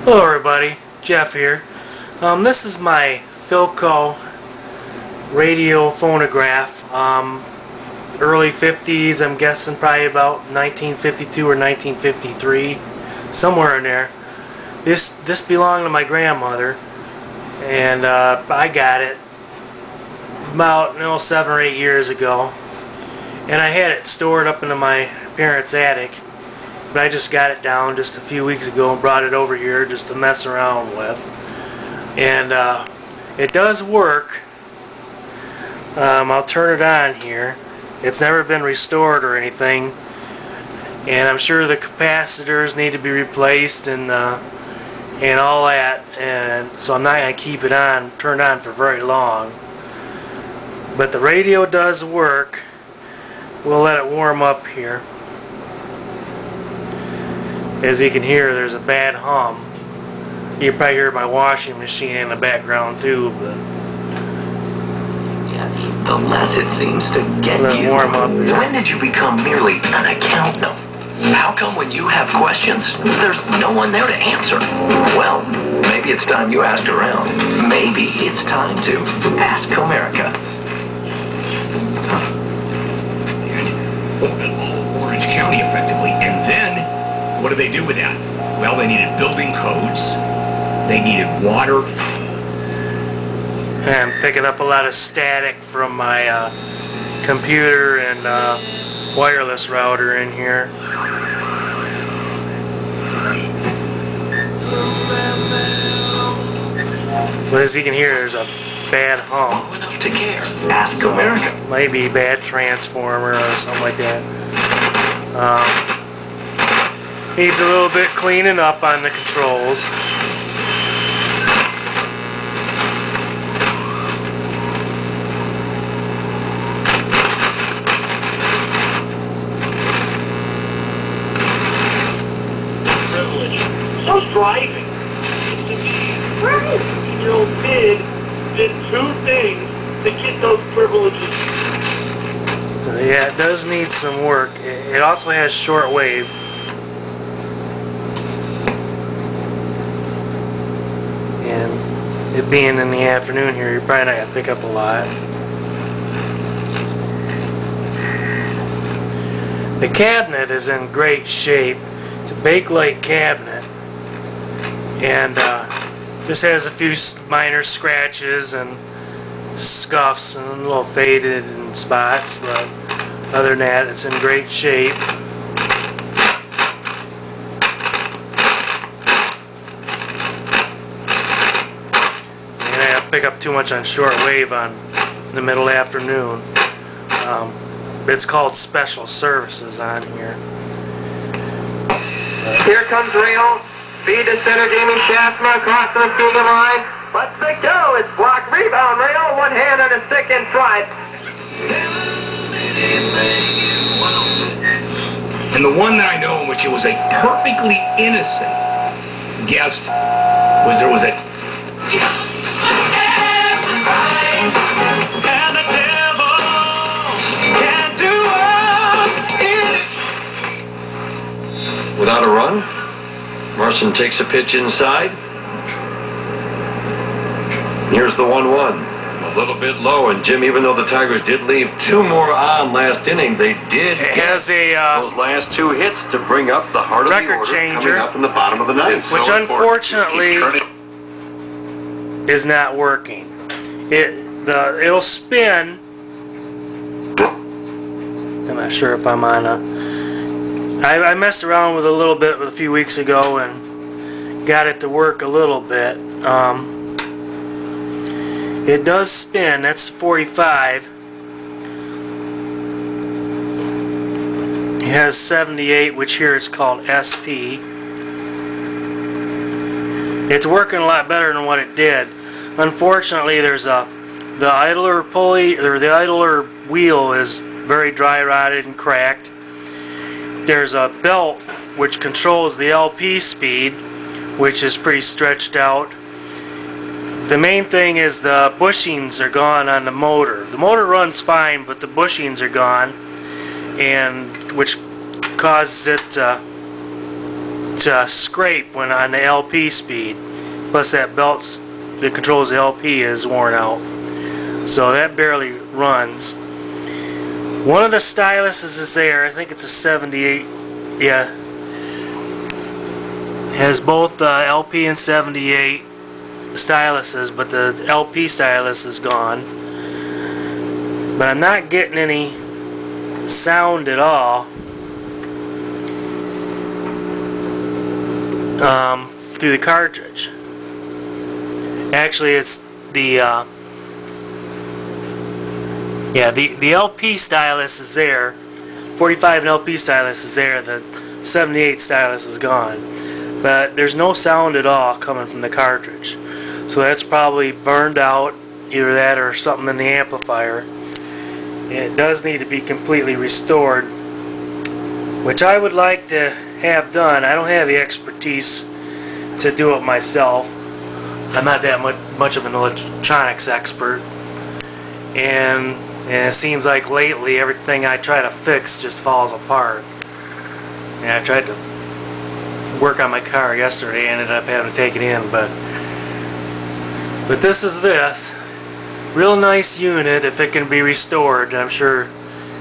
Hello everybody, Jeff here. This is my Philco radio-phonograph. Early 50s, I'm guessing probably about 1952 or 1953, somewhere in there. This belonged to my grandmother, and I got it about 7 or 8 years ago, and I had it stored up into my parents' attic. But I just got it down just a few weeks ago and brought it over here just to mess around with. And it does work. I'll turn it on here. It's never been restored or anything. And I'm sure the capacitors need to be replaced and all that. And so I'm not going to keep it turned on for very long. But the radio does work. We'll let it warm up here. As you can hear, there's a bad hum. You can probably hear my washing machine in the background too, but the less it seems to get you. Warm up. When did you become merely an accountant? How come when you have questions, there's no one there to answer? Well, maybe it's time you asked around. Maybe it's time to ask America. Orange County, effectively, and then what do they do with that? Well, they needed building codes, they needed water. I'm picking up a lot of static from my computer and wireless router in here. But as you can hear, there's a bad hum. Low enough to care. Ask America. Maybe bad transformer or something like that. Needs a little bit cleaning up on the controls. So driving. Your kid did two things to get those privileges. So yeah, it does need some work. It also has shortwave. And it being in the afternoon here, you're probably not going to pick up a lot. The cabinet is in great shape. It's a Bakelite cabinet. And just has a few minor scratches and scuffs and a little faded in spots. But other than that, it's in great shape. Pick up too much on shortwave on the middle afternoon. It's called special services on here. Here comes Rio. Feed to center, Jamie Schaffner across the field line. Let's go. It's block rebound. Rio, one hand on a stick in front. And the one that I know in which it was a perfectly innocent guess was there was a... Without a run, Marson takes a pitch inside. Here's the 1-1. A little bit low, and Jim, even though the Tigers did leave two more on last inning, they did has a those last two hits to bring up the heart of the order changer, coming up in the bottom of the ninth. which unfortunately is not working. It'll spin. I'm not sure if I'm on a... I messed around with it a little bit a few weeks ago and got it to work a little bit. It does spin. That's 45. It has 78, which here it's called SP. It's working a lot better than what it did. Unfortunately, there's the idler pulley, or the idler wheel is very dry rotted and cracked. There's a belt which controls the LP speed, which is pretty stretched out. The main thing is the bushings are gone on the motor. The motor runs fine, but the bushings are gone, and which causes it to to scrape when on the LP speed. Plus that belt that controls the LP is worn out. So that barely runs. One of the styluses is there. I think it's a 78. Yeah. Has both LP and 78 styluses, but the LP stylus is gone. But I'm not getting any sound at all through the cartridge. Actually, it's the the LP stylus is there. 45 and LP stylus is there. The 78 stylus is gone. But there's no sound at all coming from the cartridge. So that's probably burned out, either that or something in the amplifier. And it does need to be completely restored, which I would like to have done. I don't have the expertise to do it myself. I'm not that much of an electronics expert. And it seems like lately everything I try to fix just falls apart. And I tried to work on my car yesterday, ended up having to take it in, but this is this. Real nice unit if it can be restored. I'm sure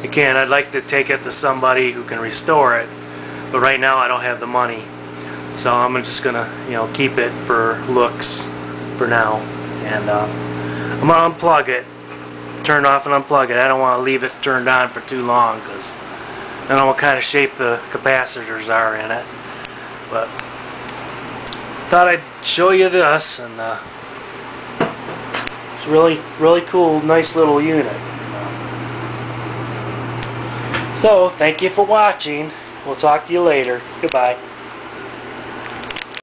it can. I'd like to take it to somebody who can restore it, but right now I don't have the money. So I'm just gonna, keep it for looks for now. And I'm gonna unplug it. Turn it off and unplug it. I don't want to leave it turned on for too long because I don't know what kind of shape the capacitors are in it. But thought I'd show you this, and it's really cool, nice little unit. So thank you for watching. We'll talk to you later. Goodbye.